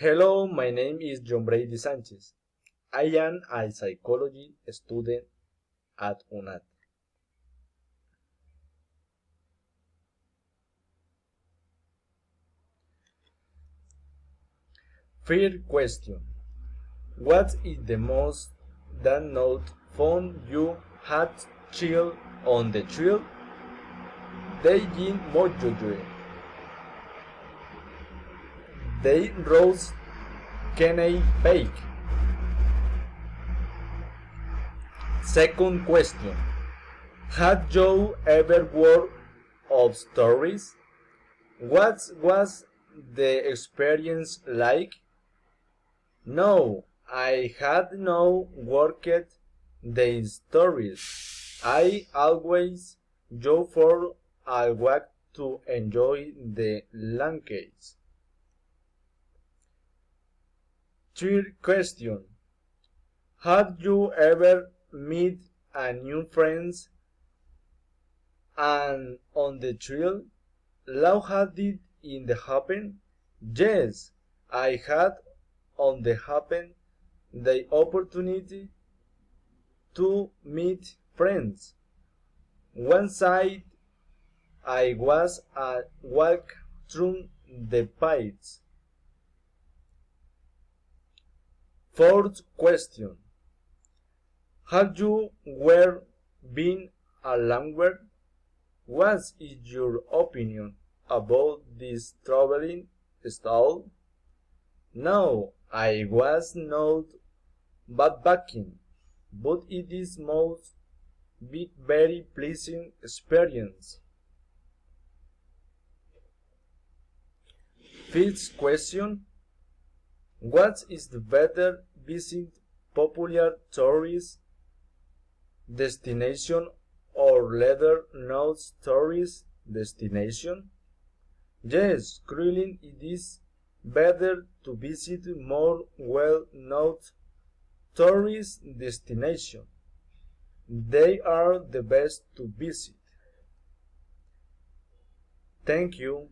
Hello, my name is John Brady Sanchez. I am a psychology student at UNAT. First question. What is the most that note fun you had chill on the trail? They in Mojojoe. They roast Kenny bake. Second question. Had you ever worked of stories? What was the experience like? No, I had no worked the stories. I always go for a walk to enjoy the landscapes. Third question. Have you ever met a new friends and on the trail? How had it in the happen? Yes, I had on the happen the opportunity to meet friends. One side I was a walk through the pits. Fourth question. Have you ever been a longer? What is your opinion about this traveling style? No, I was not backpacking, but it is most be very pleasing experience. Fifth question. What is the better visit popular tourist destination or leather notes tourist destination? Yes, currently it is better to visit more well-known tourist destinations. They are the best to visit. Thank you.